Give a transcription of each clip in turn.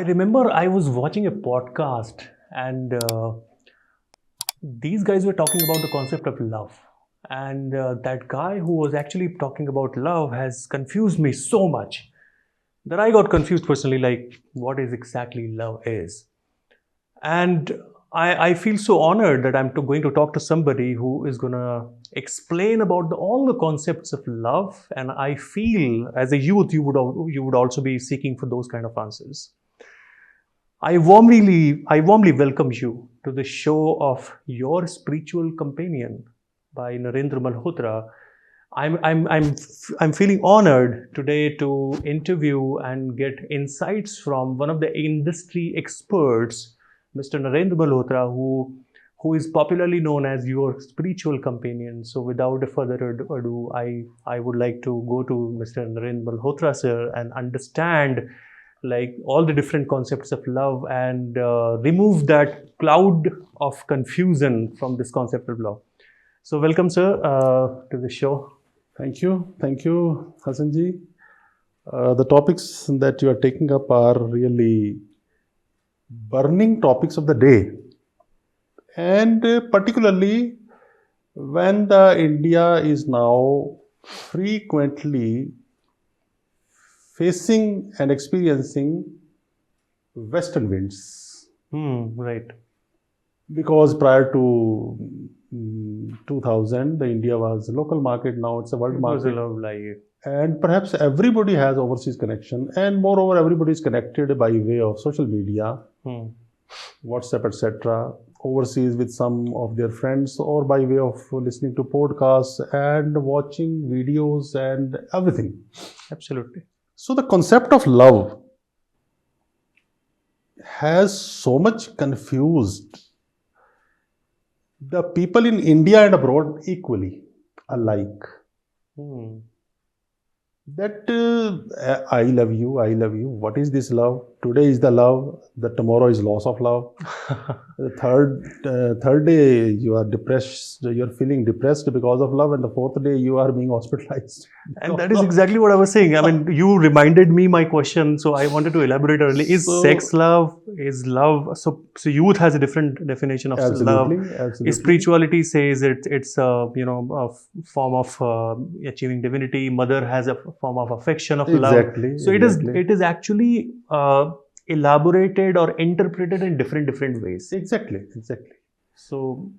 remember I was watching a podcast and these guys were talking about the concept of love. And that guy who was actually talking about love has confused me so much that I got confused personally, like what is exactly love is. And I feel so honored that I'm going to talk to somebody who is going to explain about all the concepts of love. And I feel as a youth, you would also be seeking for those kind of answers. I warmly welcome you to the show of Your Spiritual Companion by Narendra Malhotra. I'm feeling honored today to interview and get insights from one of the industry experts, Mr. Narendra Malhotra, who is popularly known as Your Spiritual Companion. So without further ado, I would like to go to Mr. Narendra Malhotra, sir, and understand like all the different concepts of love and remove that cloud of confusion from this concept of love. So welcome, sir, to the show. Thank you, Hassanji. The topics that you are taking up are really burning topics of the day, and particularly when the India is now frequently facing and experiencing Western winds. Right. Because prior to 2000, the India was a local market. Now it's a world market. And perhaps everybody has overseas connection, and moreover, everybody is connected by way of social media, WhatsApp, etc. Overseas with some of their friends, or by way of listening to podcasts and watching videos and everything. Absolutely. So the concept of love has so much confused the people in India and abroad equally alike. That I love you. What is this love? Today is the love. The tomorrow is loss of love. The third day you are depressed. You're feeling depressed because of love, and the fourth day you are being hospitalized. And that is exactly what I was saying. I mean, you reminded me my question, so I wanted to elaborate early. Is sex love? Is love? So youth has a different definition of love. Absolutely. Spirituality says it's a form of achieving divinity. Mother has a form of affection of love. So it is actually elaborated or interpreted in different ways. Exactly. So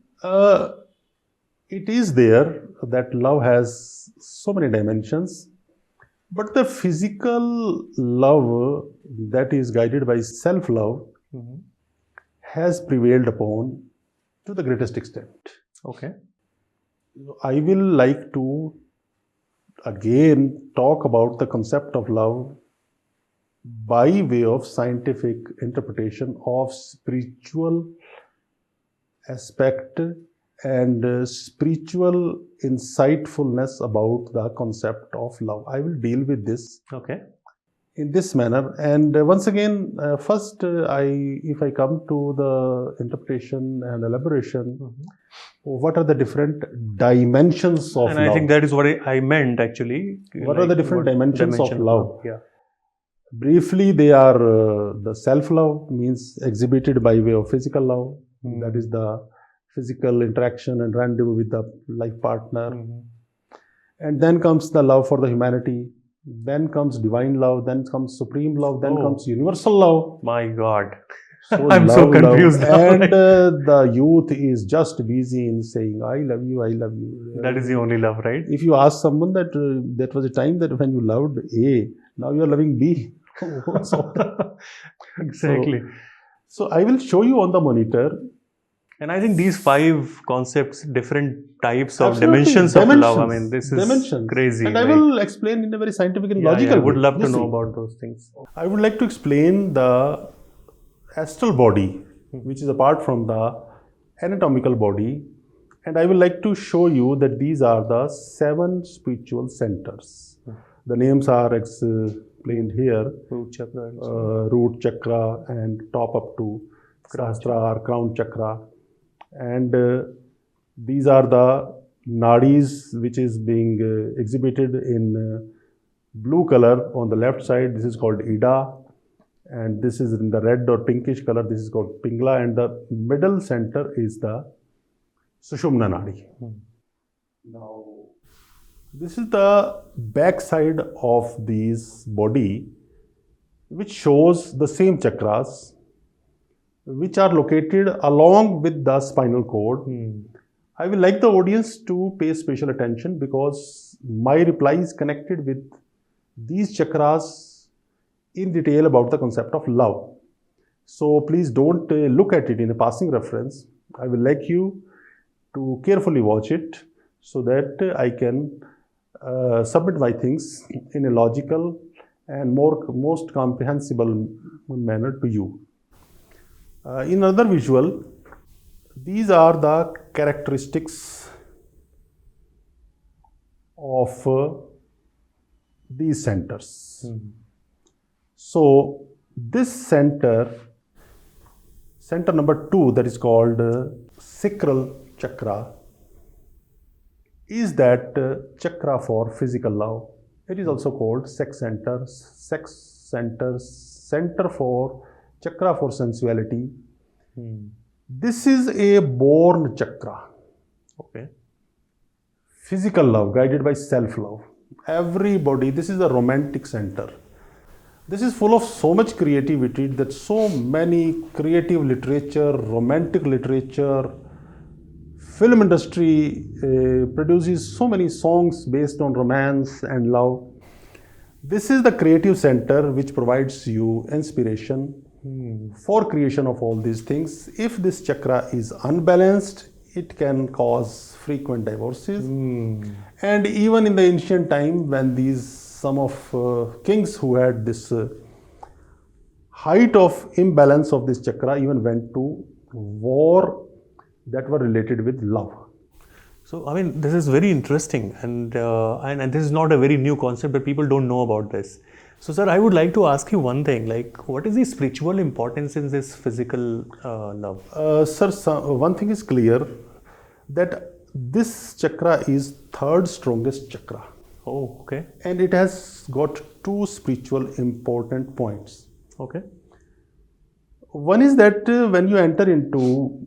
it is there that love has so many dimensions, but the physical love that is guided by self-love has prevailed upon to the greatest extent. Okay. I will like to again talk about the concept of love by way of scientific interpretation of spiritual aspect and spiritual insightfulness about the concept of love. I will deal with this in this manner. And once again, first, if I come to the interpretation and elaboration, what are the different dimensions of love? And I think that is what I meant actually. What are the different dimensions of love? Yeah. Briefly, they are the self-love means exhibited by way of physical love. That is the physical interaction and rendezvous with the life partner. And then comes the love for the humanity. Then comes divine love. Then comes supreme love. Then comes universal love. My God. So I'm so confused now. And the youth is just busy in saying, I love you. That is the only love, right? If you ask someone that that was a time that when you loved A, now you are loving B. Exactly. So I will show you on the monitor. And I think these 5 concepts, different types of dimensions of love. I mean, this is crazy. And I will explain in a very scientific and logical way. I would love to know about those things. I would like to explain the astral body, which is apart from the anatomical body. And I would like to show you that these are the 7 spiritual centers. The names are explained here. Root chakra and top up to Sahasrara or crown chakra. And these are the nadis which is being exhibited in blue color on the left side. This is called Ida. And this is in the red or pinkish color. This is called Pingala, and the middle center is the Sushumna Nadi. Now, this is the back side of this body, which shows the same chakras, which are located along with the spinal cord. I will like the audience to pay special attention because my reply is connected with these chakras in detail about the concept of love. So please don't look at it in a passing reference. I will like you to carefully watch it so that I can submit my things in a logical and most comprehensible manner to you. In another visual, these are the characteristics of these centers. So this center number 2, that is called sacral chakra, is that chakra for physical love. It is also called sex center, center for chakra for sensuality. This is a born chakra. Okay. Physical love guided by self-love. Everybody, this is a romantic center. This is full of so much creativity that so many creative literature, romantic literature, film industry produces so many songs based on romance and love. This is the creative center which provides you inspiration for creation of all these things. If this chakra is unbalanced, it can cause frequent divorces. And even in the ancient time, when some of kings who had this height of imbalance of this chakra even went to war that were related with love. So, I mean, this is very interesting, and this is not a very new concept, but people don't know about this. So, sir, I would like to ask you one thing, like, what is the spiritual importance in this physical love? Sir, one thing is clear, that this chakra is third strongest chakra. Oh, okay. And it has got two spiritual important points. Okay. One is that when you enter into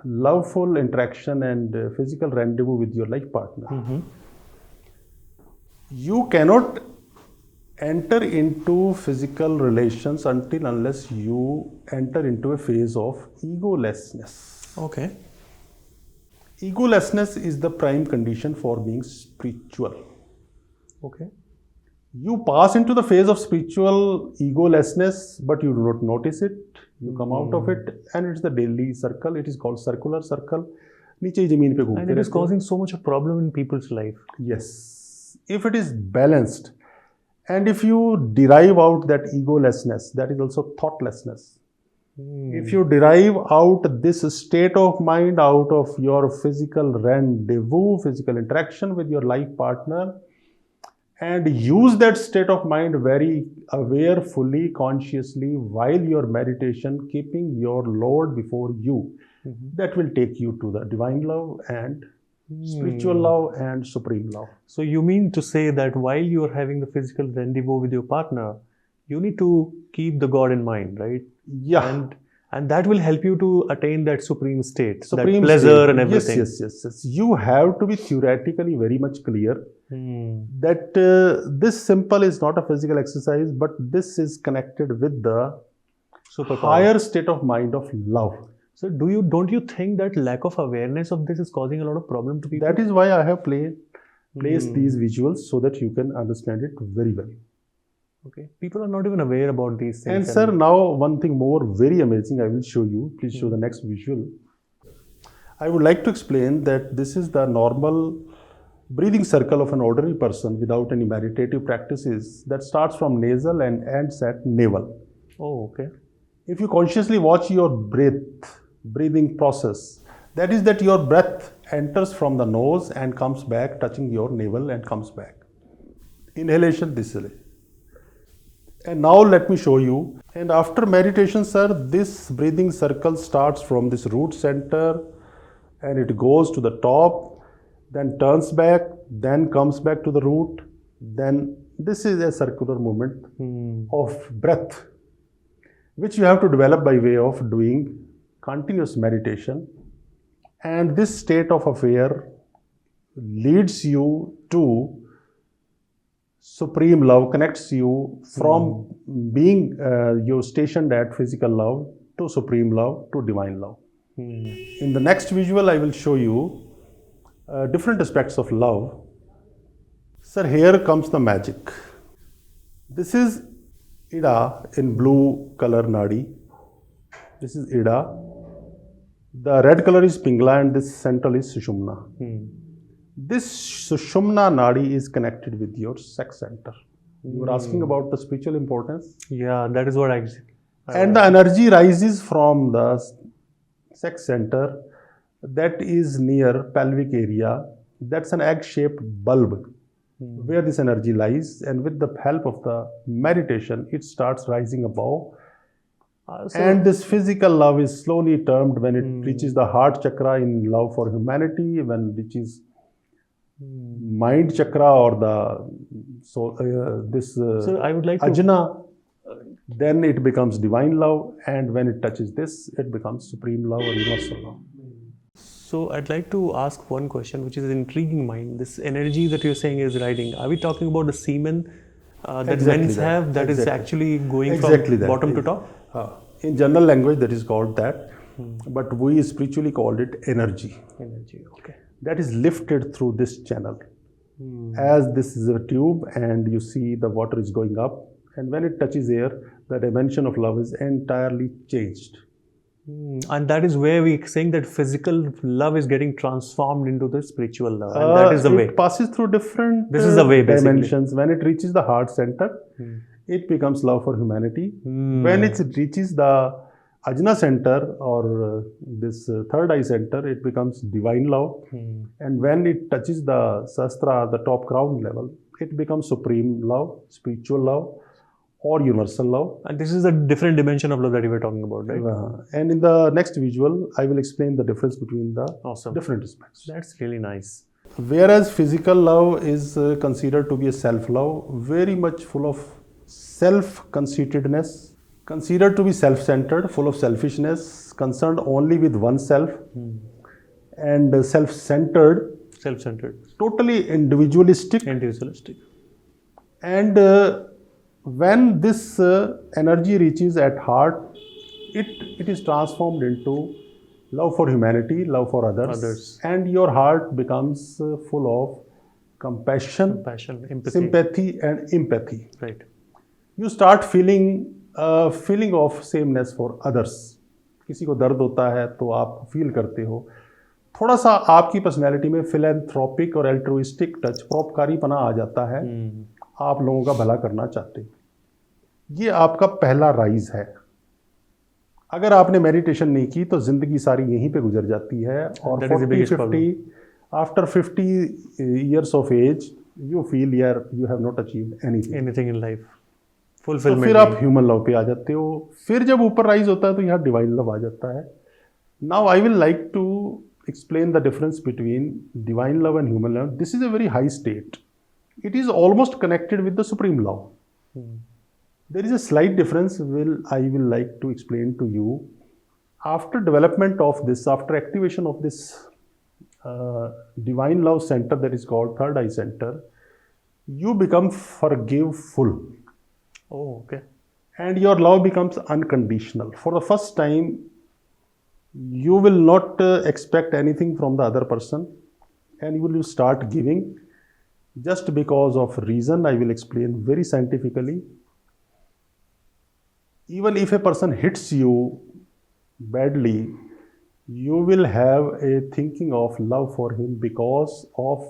loveful interaction and physical rendezvous with your life partner, you cannot enter into physical relations unless you enter into a phase of egolessness. Okay. Egolessness is the prime condition for being spiritual. Okay. You pass into the phase of spiritual egolessness, but you do not notice it. You come out of it, and it's the daily circle. It is called circular circle. And it is causing so much of problem in people's life. Yes. If it is balanced, and if you derive out that egolessness, that is also thoughtlessness. If you derive out this state of mind out of your physical rendezvous, physical interaction with your life partner, and use that state of mind very aware, fully, consciously, while your meditation, keeping your Lord before you, that will take you to the divine love and spiritual love and supreme love. So you mean to say that while you are having the physical rendezvous with your partner, you need to keep the God in mind, right? Yeah. And that will help you to attain that supreme state, that pleasure and everything. Yes. You have to be theoretically very much clear that this simple is not a physical exercise, but this is connected with the higher state of mind of love. So don't you think that lack of awareness of this is causing a lot of problem to people? That is why I have placed these visuals so that you can understand it very well. Okay. People are not even aware about these things. And sir, now one thing more very amazing I will show you. Please show the next visual. I would like to explain that this is the normal breathing circle of an ordinary person without any meditative practices that starts from nasal and ends at navel. Oh, okay. If you consciously watch your breathing process, that is that your breath enters from the nose and comes back, touching your navel and comes back. Inhalation this way. And now let me show you. And after meditation, sir, this breathing circle starts from this root center and it goes to the top, then turns back, then comes back to the root. Then this is a circular movement of breath. which you have to develop by way of doing continuous meditation. And this state of affair leads you to supreme love, connects you from being you stationed at physical love to supreme love to divine love. In the next visual, I will show you different aspects of love. Sir, here comes the magic. This is Ida in blue color Nadi. This is Ida. The red color is Pingla and this central is Sushumna. This Sushumna Nadi is connected with your sex center. You were asking about the spiritual importance. Yeah, that is what I and the energy rises from the sex center that is near pelvic area. That's an egg-shaped bulb where this energy lies, and with the help of the meditation, it starts rising above. And this physical love is slowly termed when it reaches the heart chakra in love for humanity, when it reaches mind chakra or the so I would like ajna, then it becomes divine love, and when it touches this, it becomes supreme love or universal love. So I'd like to ask one question, which is intriguing mind. This energy that you're saying is riding. Are we talking about the semen that men have that is actually going from bottom to top? In general language, that is called that, but we spiritually called it energy. Energy, okay. That is lifted through this channel. As this is a tube, and you see the water is going up, and when it touches air, the dimension of love is entirely changed. And that is where we're saying that physical love is getting transformed into the spiritual love. And that is the way. It passes through different this is the way, dimensions. When it reaches the heart center, it becomes love for humanity. When it reaches the ajna center or this third eye center, it becomes divine love. And when it touches the sastra, the top crown level, it becomes supreme love, spiritual love, or universal love. And this is a different dimension of love that you were talking about, right? And in the next visual, I will explain the difference between the different aspects. That's really nice. Whereas physical love is considered to be a self-love, very much full of self-conceitedness, considered to be self-centered, full of selfishness, concerned only with oneself, and self-centered, totally individualistic. And when this energy reaches at heart, it is transformed into love for humanity, love for others. And your heart becomes full of compassion, empathy. Sympathy and empathy. Right. You start feeling a feeling of sameness for others. किसी को दर्द होता है तो आप feel करते हो. थोड़ा सा आपकी पर्सनैलिटी में फिलैंथ्रोपिक और एल्ट्रुइस्टिक टच, परोपकारीपना आ जाता है. आप लोगों का भला करना चाहते हैं. ये आपका पहला राइज है. अगर आपने मेडिटेशन नहीं की तो जिंदगी सारी यहीं पे गुजर जाती है. और 40-50 after 50 years of age you feel you have not achieved anything in life. तो फिर आप ह्यूमन लव पे आ जाते हो. फिर जब ऊपर राइज होता है तो यहाँ डिवाइन लव आ जाता है. Now I will like to explain the difference between divine love and human love. This is a very high state. It is almost connected with the supreme love. There is a slight difference I will like to explain to you. After development of this, after activation of this divine love center that is called third eye center, you become forgiveful. Oh, okay. And your love becomes unconditional. For the first time, you will not expect anything from the other person, and you will start giving just because of reason. I will explain very scientifically. Even if a person hits you badly, you will have a thinking of love for him because of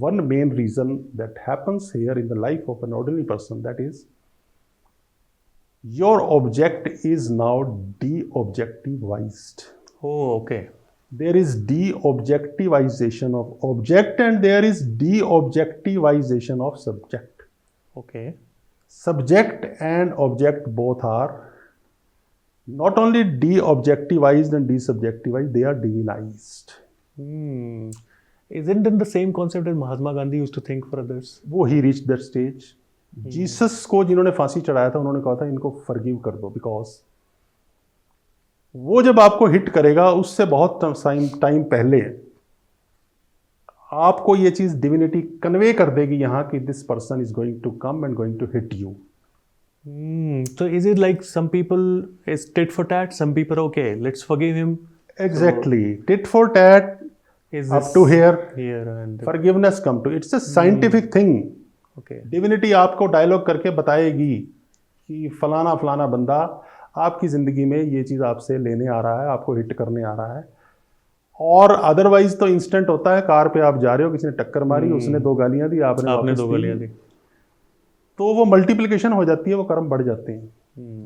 one main reason that happens here in the life of an ordinary person. That is, your object is now de-objectivized. Oh, okay. There is de-objectivization of object and there is de-objectivization of subject. Okay. Subject and object both are not only de-objectivized and de-subjectivized, they are divinized. Isn't it the same concept as Mahatma Gandhi used to think for others? He reached that stage. Jesus को जिन्होंने फांसी चढ़ाया था उन्होंने कहा था इनको forgive कर दो because वो जब आपको हिट करेगा उससे बहुत टाइम पहले आपको ये चीज डिविनिटी कन्वे कर देगी यहाँ कि this person is going to come and going to hit you. So is it like some people is tit for tat, some people okay, let's forgive him. Exactly. Tit for tat, Is up to here, and forgiveness come to. It's a scientific thing. okay. Divinity आपको dialogue करके बताएगी कि फलाना फलाना बंदा आपकी ज़िंदगी में ये चीज़ आपसे लेने आ रहा है, आपको हिट करने आ रहा है. और अदरवाइज तो इंस्टेंट होता है, कार पे आप जा रहे हो, किसी ने टक्कर मारी, उसने 2 गालियां दी, आपने वापस 2 गालियां दी, तो वो मल्टीप्लिकेशन हो जाती है, वो कर्म बढ़ जाते हैं.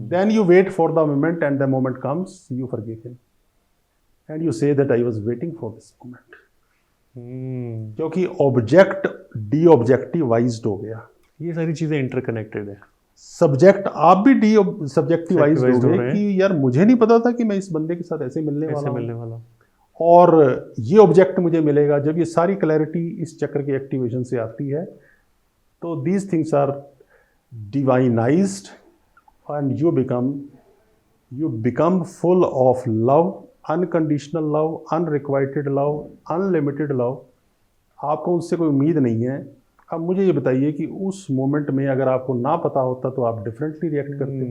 Then you wait for the moment and the moment comes, you forgive him and you say that I was waiting for this moment. क्योंकि ऑब्जेक्ट डी ऑब्जेक्टिवाइज्ड हो गया. ये सारी चीजें इंटरकनेक्टेड है. सब्जेक्ट आप भी डी सब्जेक्टिवाइज्ड हो गए कि यार मुझे नहीं पता था कि मैं इस बंदे के साथ ऐसे मिलने वाला और ये ऑब्जेक्ट मुझे मिलेगा. जब ये सारी क्लैरिटी इस चक्र की एक्टिवेशन से आती है तो these things are divinized and you become full of love, unconditional love, unrequited love, unlimited love. आपको उससे कोई उम्मीद नहीं है. अब मुझे ये बताइए कि उस मोमेंट में अगर आपको ना पता होता तो आप डिफरेंटली रिएक्ट करते.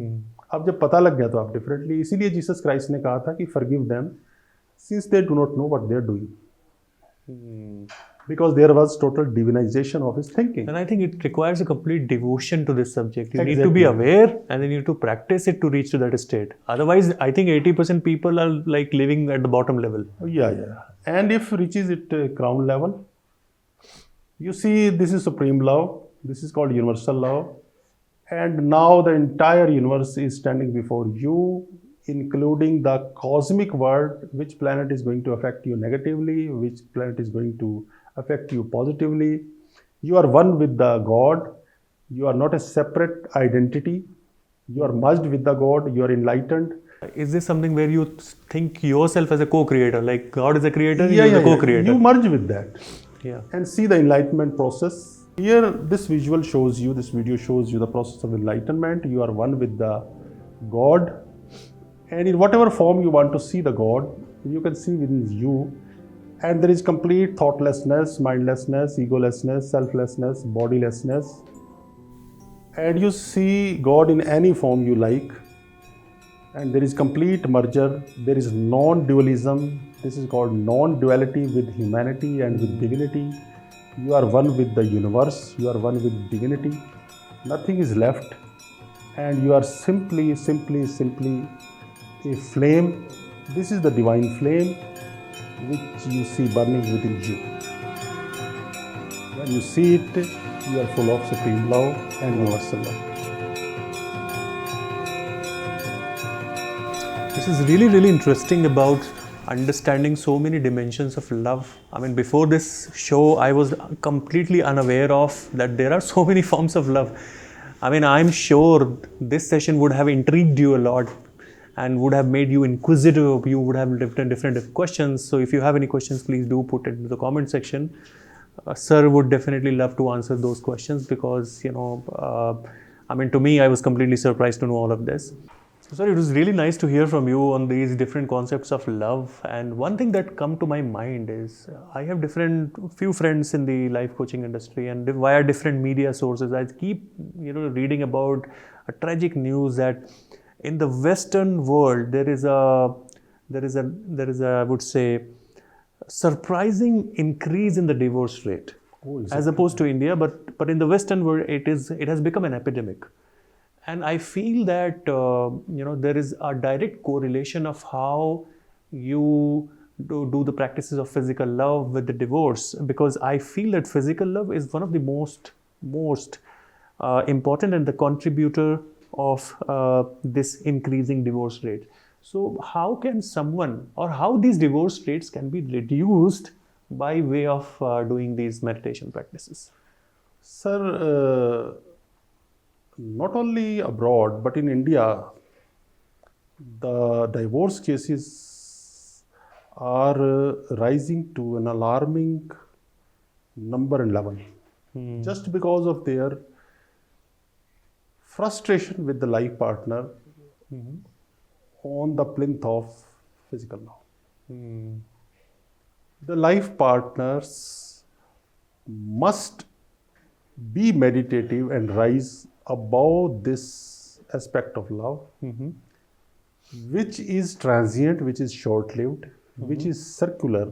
अब जब पता लग गया तो आप डिफरेंटली. इसीलिए जीसस क्राइस्ट ने कहा था कि forgive them since they do not know what they are doing, because there was total divinization of his thinking. And I think it requires a complete devotion to this subject. You need to be aware and then you need to practice it to reach to that state. Otherwise, I think 80% people are like living at the bottom level. Yeah. And if reaches it crown level, you see this is supreme love. This is called universal love. And now the entire universe is standing before you, including the cosmic world. Which planet is going to affect you negatively? Which planet is going to affect you positively? You are one with the God. You are not a separate identity. You are merged with the God. You are enlightened. Is this something where you think yourself as a co-creator, like God is a creator, you are the co-creator? You merge with that. Yeah. And see the enlightenment process. Here, this visual shows you, this video shows you the process of enlightenment. You are one with the God. And in whatever form you want to see the God, you can see within you. And there is complete thoughtlessness, mindlessness, egolessness, selflessness, bodilessness. And you see God in any form you like. And there is complete merger. There is non-dualism. This is called non-duality with humanity and with divinity. You are one with the universe. You are one with divinity. Nothing is left. And you are simply a flame. This is the divine flame which you see burning within you. When you see it, you are full of supreme love and universal love. This is really interesting about understanding so many dimensions of love. I mean, before this show, I was completely unaware of that there are so many forms of love. I mean, I'm sure this session would have intrigued you a lot and would have made you inquisitive. You would have different questions. So if you have any questions, please do put it in the comment section. Sir would definitely love to answer those questions because, I mean, to me, I was completely surprised to know all of this. Sir, it was really nice to hear from you on these different concepts of love. And one thing that come to my mind is I have few friends in the life coaching industry, and via different media sources, I keep reading about a tragic news that in the Western world there is a I would say surprising increase in the divorce rate as opposed to India, but in the Western world it has become an epidemic. And I feel that there is a direct correlation of how you do the practices of physical love with the divorce, because I feel that physical love is one of the most important and the contributor of this increasing divorce rate. So how can someone, or how these divorce rates can be reduced by way of doing these meditation practices? Sir, not only abroad, but in India, the divorce cases are rising to an alarming number and level, just because of their frustration with the life partner, on the plinth of physical love. The life partners must be meditative and rise above this aspect of love, which is transient, which is short-lived, which is circular,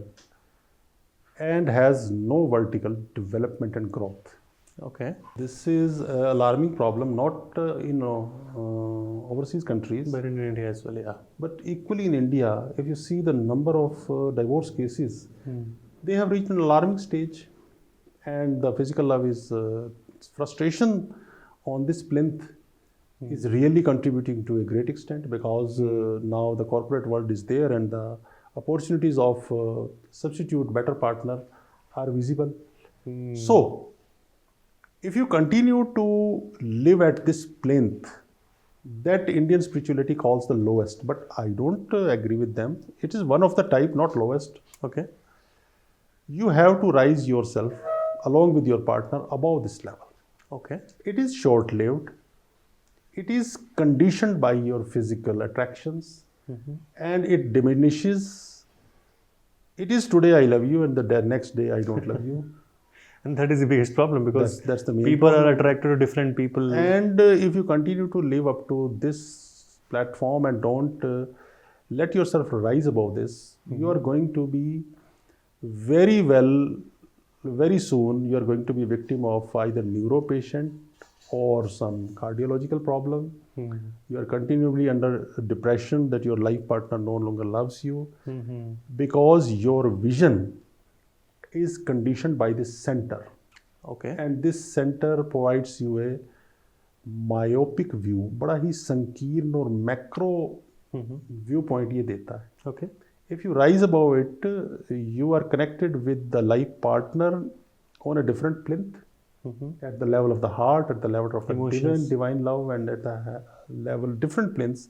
and has no vertical development and growth. Okay. This is an alarming problem, not in overseas countries, But in India as well, yeah. but equally in India. If you see the number of divorce cases, they have reached an alarming stage, and the physical love is frustration on this plinth is really contributing to a great extent, because now the corporate world is there and the opportunities of substitute better partner are visible. So, if you continue to live at this plinth that Indian spirituality calls the lowest, but I don't agree with them. It is one of the type, not lowest. Okay. You have to rise yourself along with your partner above this level. Okay. It is short-lived. It is conditioned by your physical attractions, and it diminishes. It is today I love you and the next day I don't love you. And that is the biggest problem, because That's the main people problem. are attracted to different people. And if you continue to live up to this platform and don't let yourself rise above this, you are going to be very soon, you are going to be a victim of either neuro patient or some cardiological problem. You are continually under depression that your life partner no longer loves you, because your vision is conditioned by this center. Okay. And this center provides you a myopic view. बड़ा ही संकीर्ण और macro viewpoint ये देता है. Okay. If you rise above it, you are connected with the life partner on a different plinth, at the level of the heart, at the level of the divine love, and at the level different plinths.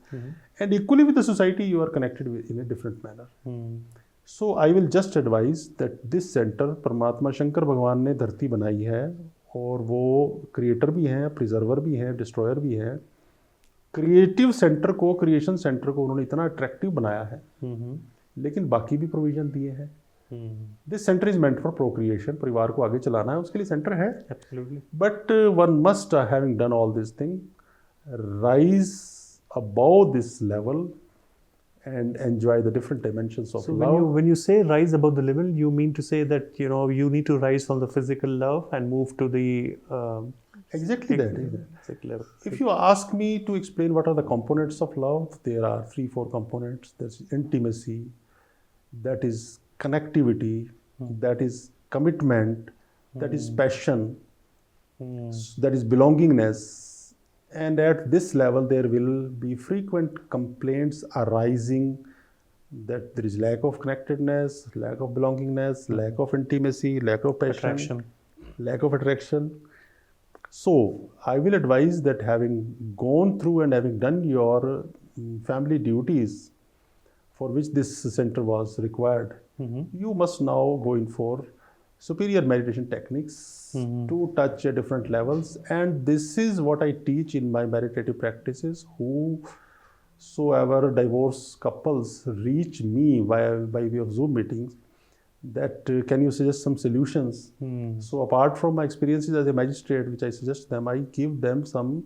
And equally with the society, you are connected with in a different manner. So I will just advise that this center, परमात्मा शंकर भगवान ने धरती बनाई है, और वो creator भी हैं, प्रिजर्वर भी हैं, डिस्ट्रॉयर भी हैं. क्रिएटिव सेंटर को, क्रिएशन सेंटर को उन्होंने इतना अट्रैक्टिव बनाया है, लेकिन बाकी भी प्रोविजन दिए हैं. This centre is meant for procreation. परिवार को आगे चलाना है, उसके लिए सेंटर है. Absolutely. But one must, having done all this thing, rise above this level and enjoy the different dimensions of love. When you say rise above the level, you mean to say that you need to rise from the physical love and move to the exactly that. exact level. If you ask me to explain what are the components of love, there are 3-4 components. There's intimacy, that is connectivity, that is commitment, that is passion, that is belongingness. And at this level, there will be frequent complaints arising that there is lack of connectedness, lack of belongingness, lack of intimacy, lack of passion, lack of attraction. So, I will advise that having gone through and having done your family duties for which this center was required, you must now go in for superior meditation techniques to touch at different levels. And this is what I teach in my meditative practices. Whosoever divorced couples reach me by way of Zoom meetings, that can you suggest some solutions? So apart from my experiences as a magistrate, which I suggest them, I give them some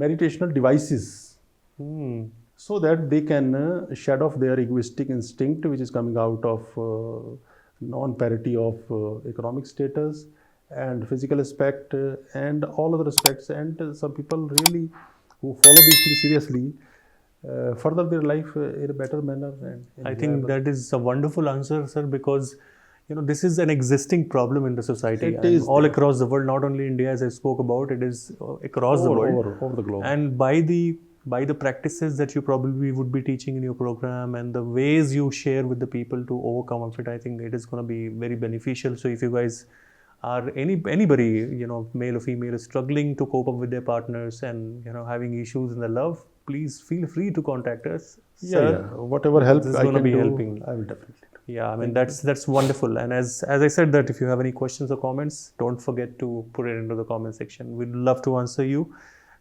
meditational devices, so that they can shed off their egoistic instinct, which is coming out of non-parity of economic status and physical aspect and all other aspects. And some people really who follow these things seriously further their life in a better manner. And I think that is a wonderful answer, sir, because this is an existing problem in the society. It is all across the world, not only India, as I spoke about. It is across the world, over the globe. And by the practices that you probably would be teaching in your program and the ways you share with the people to overcome of it, I think it is going to be very beneficial. So if you guys are anybody, male or female, is struggling to cope up with their partners and having issues in the love, please feel free to contact us. Sir, whatever help this is I going to can be do, helping. I will definitely do. Yeah, I mean that's wonderful. And as I said, that if you have any questions or comments, don't forget to put it into the comment section. We'd love to answer you.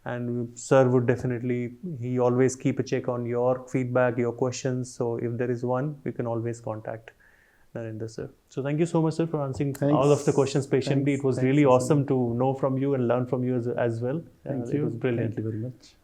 And sir would definitely, he always keep a check on your feedback, your questions. So if there is one, we can always contact Narendra sir. So thank you so much, sir, for answering all of the questions patiently. It was really awesome to know from you and learn from you as well. Thank It you. was brilliant. Thank you very much.